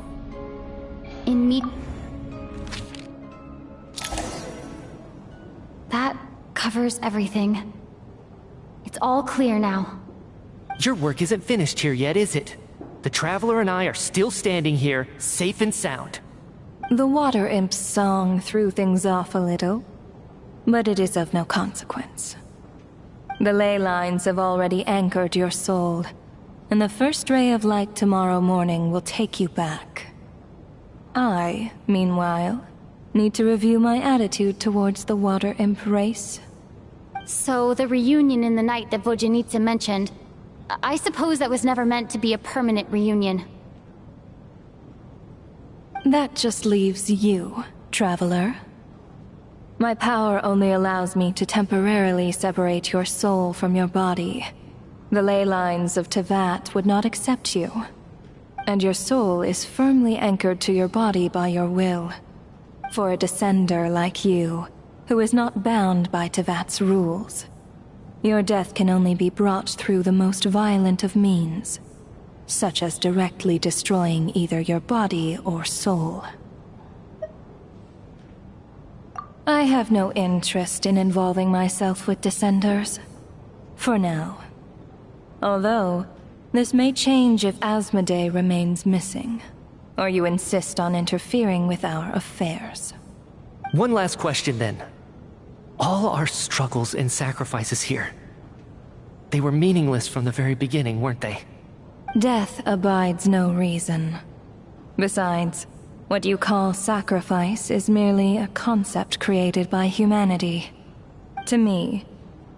That covers everything. It's all clear now. Your work isn't finished here yet, is it? The Traveler and I are still standing here, safe and sound. The Water Imp's song threw things off a little, but it is of no consequence. The ley lines have already anchored your soul, and the first ray of light tomorrow morning will take you back. I, meanwhile, need to review my attitude towards the Water Imp race. So the reunion in the night that Vodyanitsa mentioned, I suppose that was never meant to be a permanent reunion. That just leaves you, Traveler. My power only allows me to temporarily separate your soul from your body. The ley lines of Tevat would not accept you, and your soul is firmly anchored to your body by your will. For a descender like you, who is not bound by Tevat's rules, your death can only be brought through the most violent of means, such as directly destroying either your body or soul. I have no interest in involving myself with Descenders, for now. Although, this may change if Asmodee remains missing, or you insist on interfering with our affairs. One last question then. All our struggles and sacrifices here, they were meaningless from the very beginning, weren't they? Death abides no reason. Besides, what you call sacrifice is merely a concept created by humanity. To me,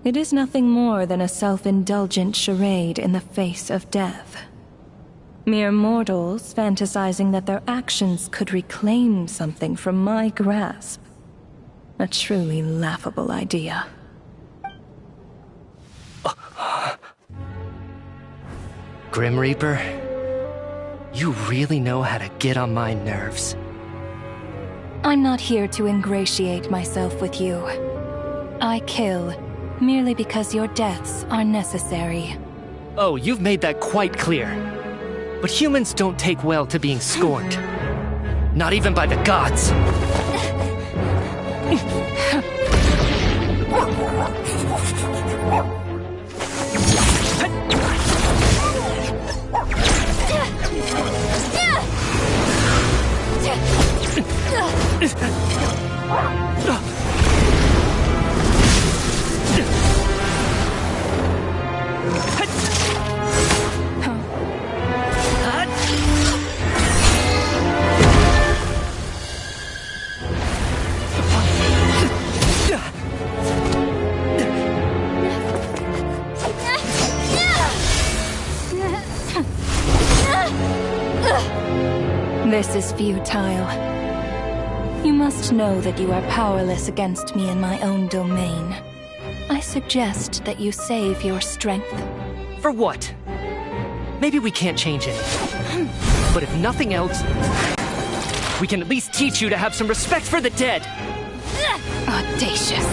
it is nothing more than a self-indulgent charade in the face of death. Mere mortals fantasizing that their actions could reclaim something from my grasp. A truly laughable idea. Grim Reaper, you really know how to get on my nerves. I'm not here to ingratiate myself with you. I kill merely because your deaths are necessary. Oh, you've made that quite clear. But humans don't take well to being scorned. Not even by the gods. This is futile. You must know that you are powerless against me in my own domain. I suggest that you save your strength. For what? Maybe we can't change it. But if nothing else, we can at least teach you to have some respect for the dead. Audacious.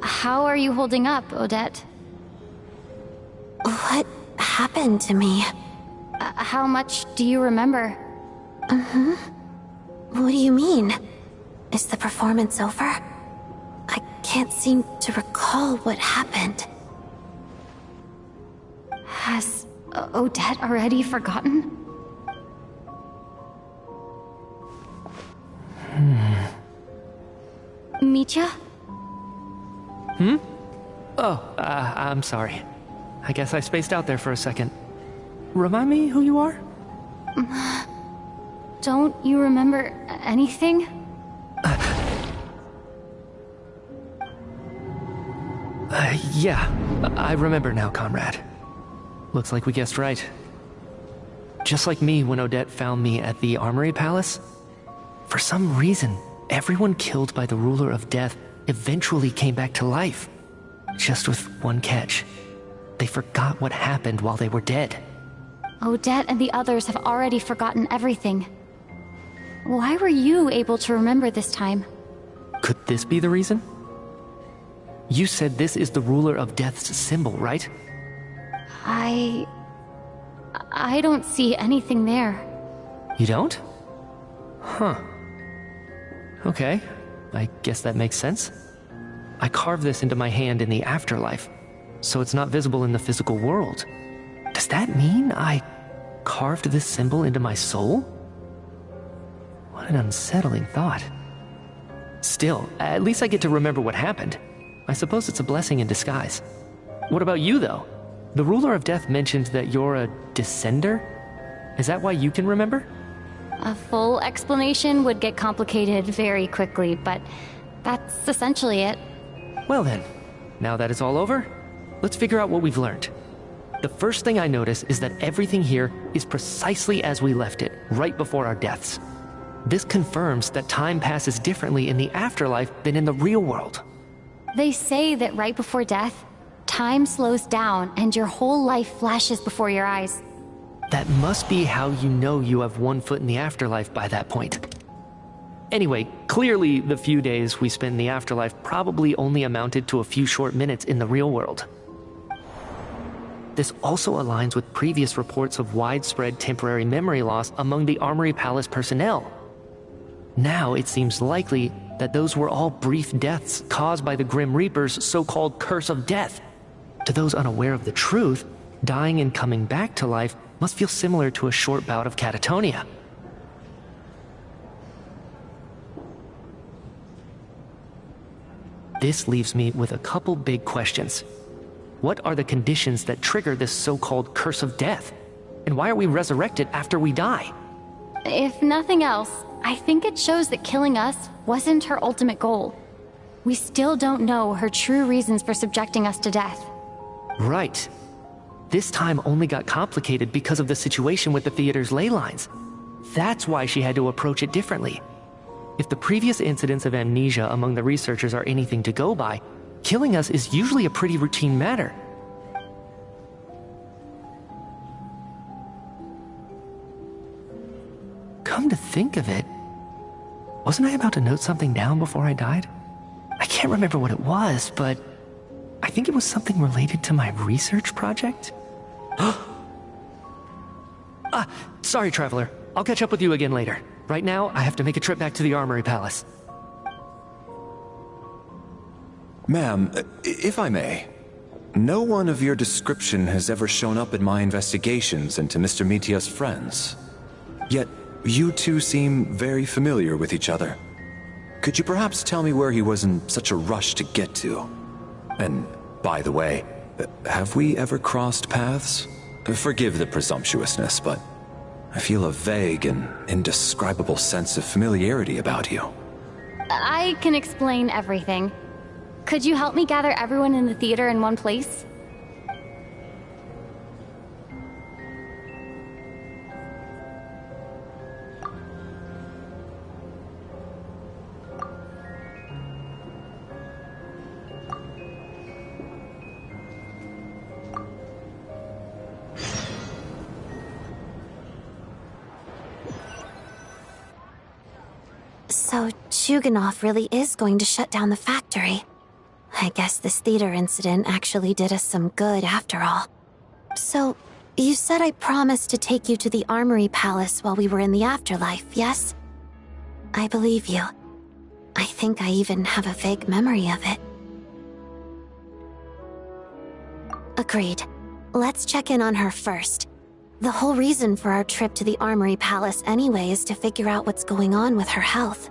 How are you holding up, Odette? What happened to me? How much do you remember? What do you mean? Is the performance over? I can't seem to recall what happened. Has Odette already forgotten? Mitya? Oh, I'm sorry. I guess I spaced out there for a second. Remind me who you are? Don't you remember anything? Yeah, I remember now, comrade. Looks like we guessed right. Just like me when Odette found me at the Armory Palace. For some reason, everyone killed by the Ruler of Death eventually came back to life. Just with one catch. They forgot what happened while they were dead. Odette and the others have already forgotten everything. Why were you able to remember this time? Could this be the reason? You said this is the Ruler of Death's symbol, right? I don't see anything there. You don't? Huh. Okay, I guess that makes sense. I carved this into my hand in the afterlife. so it's not visible in the physical world. Does that mean I carved this symbol into my soul? What an unsettling thought. Still, at least I get to remember what happened. I suppose it's a blessing in disguise. What about you, though? The ruler of death mentioned that you're a descender? Is that why you can remember? A full explanation would get complicated very quickly, but that's essentially it. Well then, now that it's all over, let's figure out what we've learned. The first thing I notice is that everything here is precisely as we left it, right before our deaths. This confirms that time passes differently in the afterlife than in the real world. They say that right before death, time slows down and your whole life flashes before your eyes. That must be how you know you have one foot in the afterlife by that point. Anyway, clearly the few days we spent in the afterlife probably only amounted to a few short minutes in the real world. This also aligns with previous reports of widespread temporary memory loss among the Armory Palace personnel. Now it seems likely that those were all brief deaths caused by the Grim Reaper's so-called curse of death. To those unaware of the truth, dying and coming back to life must feel similar to a short bout of catatonia. This leaves me with a couple big questions. What are the conditions that trigger this so-called curse of death? And why are we resurrected after we die? If nothing else, I think it shows that killing us wasn't her ultimate goal. We still don't know her true reasons for subjecting us to death. Right. This time only got complicated because of the situation with the theater's ley lines. That's why she had to approach it differently. If the previous incidents of amnesia among the researchers are anything to go by, killing us is usually a pretty routine matter. Come to think of it, wasn't I about to note something down before I died? I can't remember what it was, but I think it was something related to my research project. Sorry, Traveler. I'll catch up with you again later. Right now, I have to make a trip back to the Armory Palace. Ma'am, if I may, no one of your description has ever shown up in my investigations into Mr. Mitia's friends. Yet, you two seem very familiar with each other. Could you perhaps tell me where he was in such a rush to get to? And, by the way, have we ever crossed paths? Forgive the presumptuousness, but I feel a vague and indescribable sense of familiarity about you. I can explain everything. Could you help me gather everyone in the theater in one place? So, Chuganov really is going to shut down the factory. I guess this theater incident actually did us some good after all. So, you said I promised to take you to the Armory Palace while we were in the afterlife, yes? I believe you. I think I even have a vague memory of it. Agreed. Let's check in on her first. The whole reason for our trip to the Armory Palace anyway is to figure out what's going on with her health.